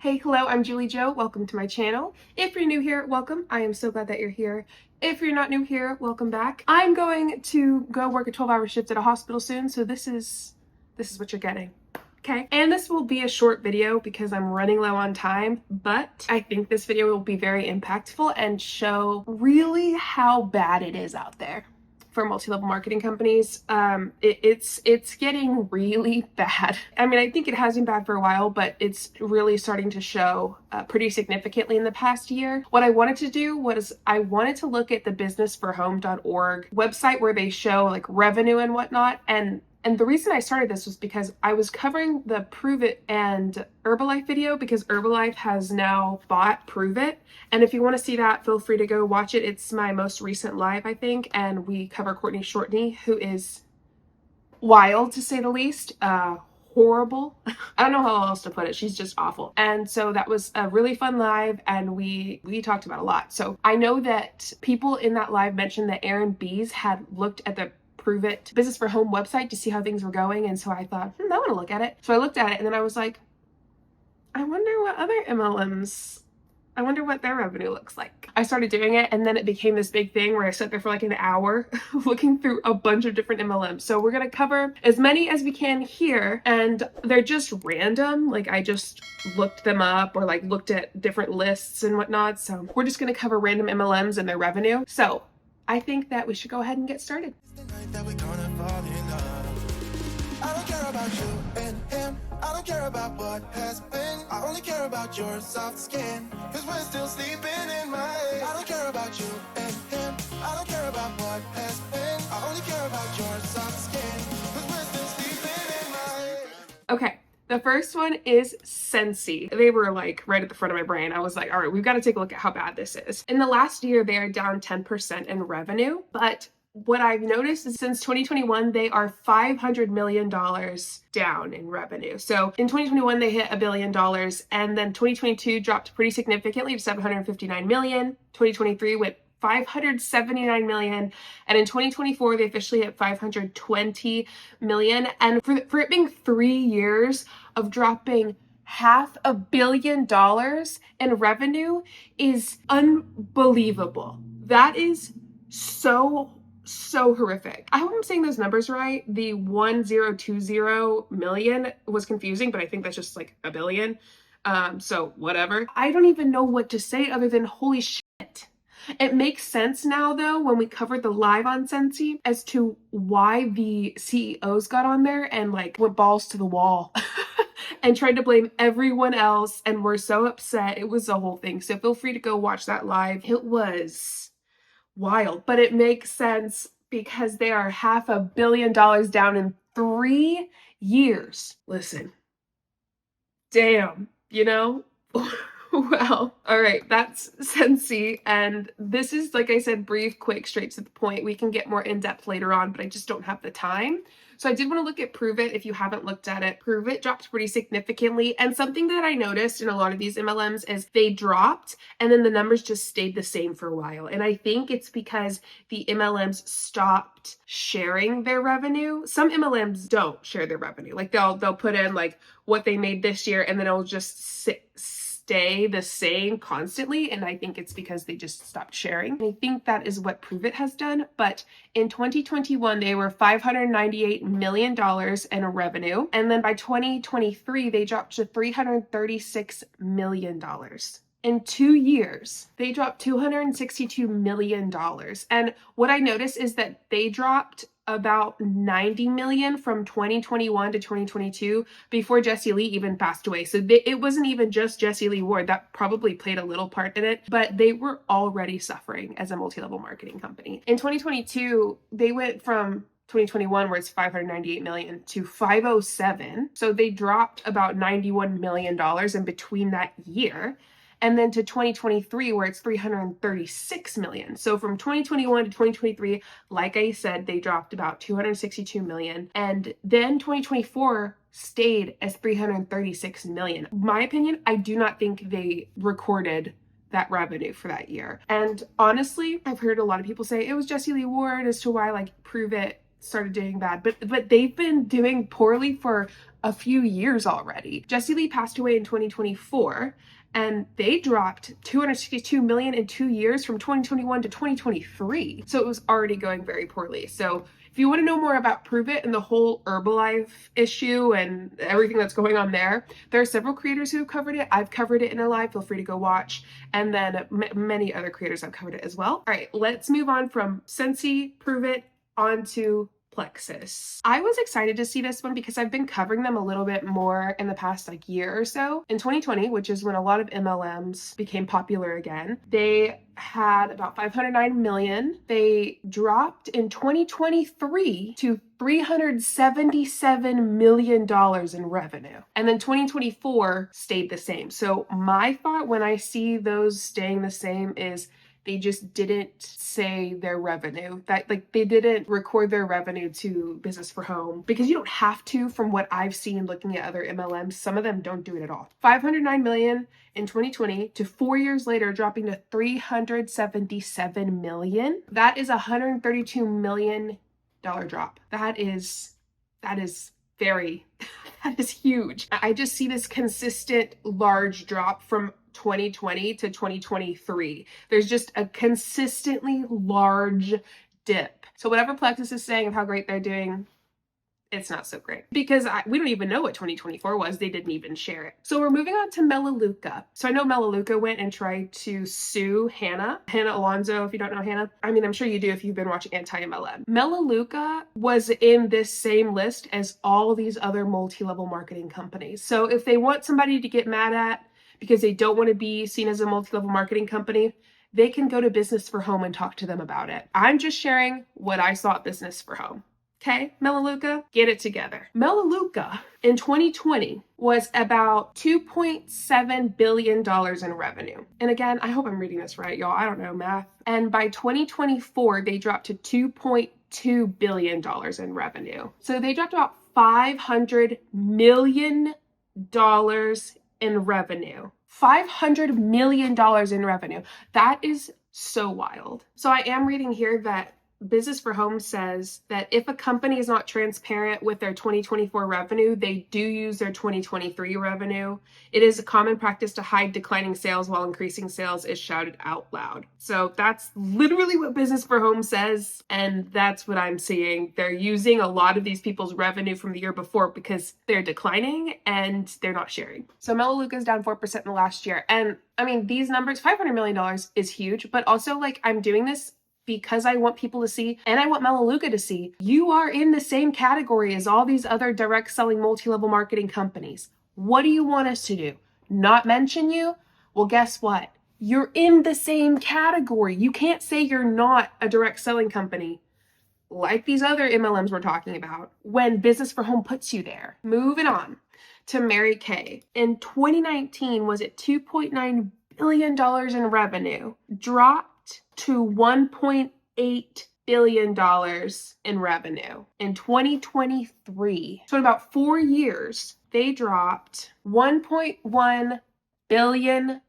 Hey, hello, I'm JulieJo. Welcome to my channel. If you're new here, welcome. I am so glad that you're here. If you're not new here, welcome back. I'm going to go work a 12-hour shift at a hospital soon, so this is what you're getting. Okay, and this will be a short video because I'm running low on time, but I think this video will be very impactful and show really how bad it is out there for multi-level marketing companies. It's getting really bad. I mean, I think it has been bad for a while, but it's really starting to show pretty significantly in the past year. What I wanted to do was I wanted to look at the businessforhome.org website where they show like revenue and whatnot, and the reason I started this was because I was covering the Pruvit and Herbalife video because Herbalife has now bought Pruvit. And if you want to see that, feel free to go watch it. It's my most recent live, I think. And we cover Courtney Shortney, who is wild to say the least. Horrible. I don't know how else to put it. She's just awful. And so that was a really fun live, and we talked about a lot. So I know that people in that live mentioned that Aaron Bees had looked at the Pruvit Business for Home website to see how things were going, and so I thought, I want to look at it. So I looked at it, and then I was like, I wonder what other MLMs, I wonder what their revenue looks like. I started doing it, and then it became this big thing where I sat there for like an hour looking through a bunch of different MLMs. So we're gonna cover as many as we can here, and they're just random. Like I just looked them up or like looked at different lists and whatnot. So we're just gonna cover random MLMs and their revenue. So I think that we should go ahead and get started. I don't care about you and him. I don't care about what has been. I only care about your soft skin. Cause we're still sleeping in my head. I don't care about you and him. I don't care about what has been. I only care about your soft skin. Cause we're still sleeping in my head. Okay. The first one is Scentsy. They were like right at the front of my brain. I was like, all right, we've got to take a look at how bad this is. In the last year, they are down 10% in revenue. But what I've noticed is since 2021, they are $500 million down in revenue. So in 2021, they hit $1 billion. And then 2022 dropped pretty significantly to $759 million. 2023 went $579 million, and in 2024 they officially hit $520 million. And for it being 3 years of dropping $500 million in revenue is unbelievable. That is so horrific. I hope I'm saying those numbers right. The 1020 million was confusing, but I think that's just like a billion. So whatever. I don't even know what to say other than holy shit. It makes sense now, though, when we covered the live on Scentsy as to why the CEOs got on there and like went balls to the wall and tried to blame everyone else and were so upset. It was a whole thing. So feel free to go watch that live. It was wild, but it makes sense because they are $500 million down in 3 years. Listen, damn, you know? Well, all right, that's Scentsy, and this is, like I said, brief, quick, straight to the point. We can get more in-depth later on, but I just don't have the time. So I did want to look at Pruvit if you haven't looked at it. Pruvit dropped pretty significantly, and something that I noticed in a lot of these MLMs is they dropped, and then the numbers just stayed the same for a while. And I think it's because the MLMs stopped sharing their revenue. Some MLMs don't share their revenue. Like they'll put in like what they made this year, and then it'll just stay the same constantly, and I think it's because they just stopped sharing. I think that is what Pruvit has done, but in 2021 they were $598 million in revenue, and then by 2023 they dropped to $336 million. In 2 years, they dropped $262 million. And what I noticed is that they dropped about 90 million from 2021 to 2022 before Jessie Lee even passed away. So it wasn't even just Jessie Lee Ward. That probably played a little part in it, but they were already suffering as a multi-level marketing company. In 2022, they went from 2021 where it's 598 million to 507. So they dropped about $91 million in between that year. And then to 2023 where it's 336 million. So from 2021 to 2023, like I said, they dropped about 262 million. And then 2024 stayed as 336 million. In my opinion, I do not think they recorded that revenue for that year. And honestly, I've heard a lot of people say it was Jessie Lee Ward as to why like Pruvit started doing bad, but they've been doing poorly for a few years already. Jessie Lee passed away in 2024, and they dropped $262 million in 2 years from 2021 to 2023. So it was already going very poorly. So if you want to know more about Pruvit and the whole Herbalife issue and everything that's going on there, there are several creators who have covered it. I've covered it in a live. Feel free to go watch. And then many other creators have covered it as well. All right, let's move on from Scentsy, Pruvit, onto Plexus. I was excited to see this one because I've been covering them a little bit more in the past year or so. In 2020, which is when a lot of MLMs became popular again, they had about 509 million. They dropped in 2023 to $377 million in revenue. And then 2024 stayed the same. So my thought when I see those staying the same is they just didn't say their revenue, that they didn't record their revenue to Business for Home, because you don't have to. From what I've seen looking at other MLMs, some of them don't do it at all. 509 million in 2020 to 4 years later dropping to 377 million. That is a $132 million drop. That is very, that is huge. I just see this consistent large drop from 2020 to 2023. There's just a consistently large dip. So whatever Plexus is saying of how great they're doing, it's not so great, because we don't even know what 2024 was. They didn't even share it. So we're moving on to Melaleuca. So I know Melaleuca went and tried to sue Hannah Alonso. If you don't know Hannah, I mean, I'm sure you do if you've been watching anti-MLM. Melaleuca was in this same list as all these other multi-level marketing companies. So if they want somebody to get mad at because they don't want to be seen as a multi-level marketing company, they can go to Business for Home and talk to them about it. I'm just sharing what I saw at Business for Home. Okay, Melaleuca, get it together. Melaleuca in 2020 was about $2.7 billion in revenue. And again, I hope I'm reading this right, y'all. I don't know math. And by 2024, they dropped to $2.2 billion in revenue. So they dropped about $500 million in revenue. $500 million in revenue. That is so wild. So I am reading here that Business for Home says that if a company is not transparent with their 2024 revenue, they do use their 2023 revenue. It is a common practice to hide declining sales while increasing sales is shouted out loud. So that's literally what Business for Home says, and that's what I'm seeing. They're using a lot of these people's revenue from the year before because they're declining and they're not sharing. So Melaleuca is down 4% in the last year. And I mean, these numbers, $500 million is huge, but also I'm doing this because I want people to see, and I want Melaleuca to see, you are in the same category as all these other direct selling multi-level marketing companies. What do you want us to do? Not mention you? Well, guess what? You're in the same category. You can't say you're not a direct selling company like these other MLMs we're talking about when Business for Home puts you there. Moving on to Mary Kay. In 2019, was it $2.9 billion in revenue? Dropped to $1.8 billion in revenue. In 2023, so in about 4 years, they dropped $1.1 billion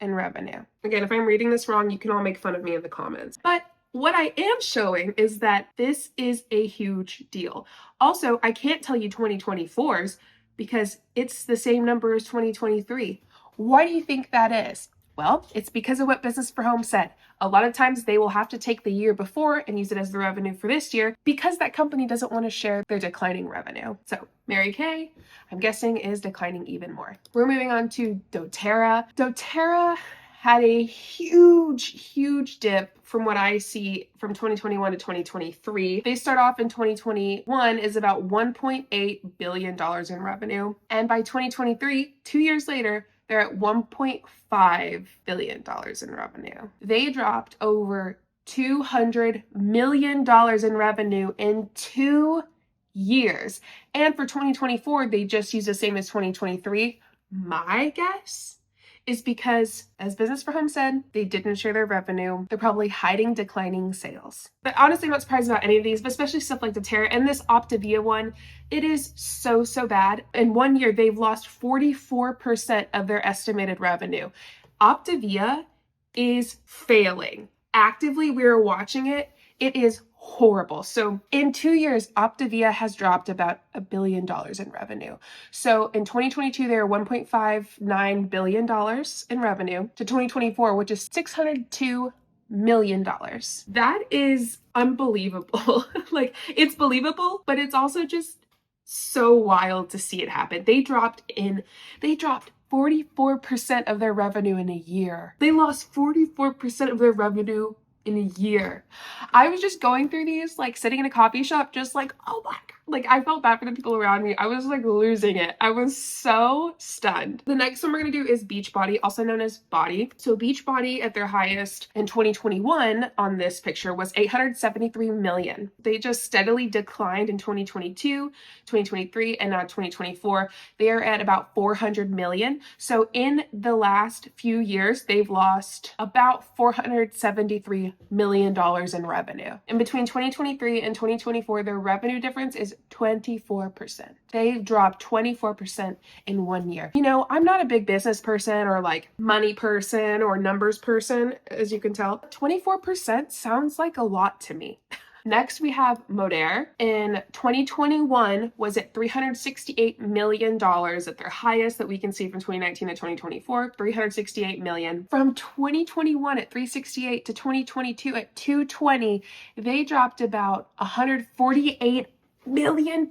in revenue. Again, if I'm reading this wrong, you can all make fun of me in the comments. But what I am showing is that this is a huge deal. Also, I can't tell you 2024's because it's the same number as 2023. Why do you think that is? Well, it's because of what Business for Home said. A lot of times they will have to take the year before and use it as the revenue for this year because that company doesn't want to share their declining revenue. So Mary Kay, I'm guessing, is declining even more. We're moving on to doTERRA. doTERRA had a huge dip from what I see from 2021 to 2023. They start off in 2021 is about $1.8 billion in revenue. And by 2023, 2 years later, they're at $1.5 billion in revenue. They dropped over $200 million in revenue in 2 years. And for 2024, they just used the same as 2023. My guess is because, as Business for Home said, they didn't share their revenue. They're probably hiding declining sales. But honestly, I'm not surprised about any of these, but especially stuff like doTERRA and this Optavia one. It is so bad. In 1 year, they've lost 44% of their estimated revenue. Optavia is failing. Actively, we are watching it. It is horrible. So in 2 years, Optavia has dropped about $1 billion in revenue. So in 2022, they were $1.59 billion in revenue to 2024, which is $602 million. That is unbelievable. Like, it's believable, but it's also just so wild to see it happen. They dropped 44% of their revenue in a year. They lost 44% of their revenue in a year. I was just going through these, like sitting in a coffee shop, just like, oh my God. Like, I felt bad for the people around me. I was like losing it. I was so stunned. The next one we're gonna do is Beachbody, also known as Body. So Beachbody at their highest in 2021 on this picture was 873 million. They just steadily declined in 2022, 2023, and now 2024. They are at about 400 million. So in the last few years, they've lost about $473 million in revenue. In between 2023 and 2024, their revenue difference is 24%. They've dropped 24% in 1 year. You know, I'm not a big business person or like money person or numbers person, as you can tell. 24% sounds like a lot to me. Next, we have Modere. In 2021, was at $368 million at their highest that we can see from 2019 to 2024, $368 million. From 2021 at 368 to 2022 at 220, they dropped about $148 million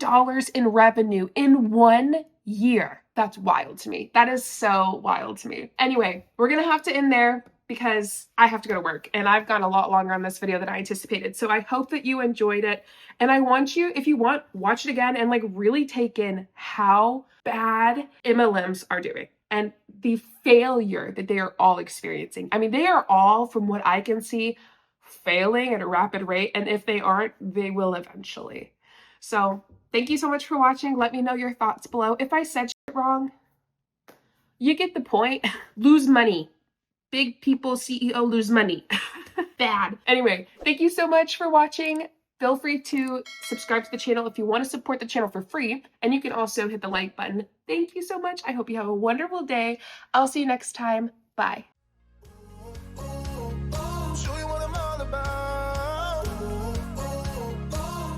in revenue in 1 year. That's wild to me. That is so wild to me. Anyway, we're gonna have to end there because I have to go to work and I've gone a lot longer on this video than I anticipated. So I hope that you enjoyed it. And I want you, if you want, watch it again and like really take in how bad MLMs are doing and the failure that they are all experiencing. I mean, they are all, from what I can see, failing at a rapid rate. And if they aren't, they will eventually. So thank you so much for watching. Let me know your thoughts below. If I said shit wrong, you get the point. Lose money. Big people CEO lose money. Bad. Anyway, thank you so much for watching. Feel free to subscribe to the channel if you want to support the channel for free. And you can also hit the like button. Thank you so much. I hope you have a wonderful day. I'll see you next time. Bye. Show you what I'm all about.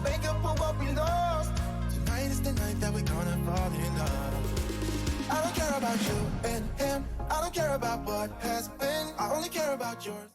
Make up for what we lost. Tonight is the night that we're gonna fall in love. I don't care about you and him. I don't care about what has been. I only care about yours.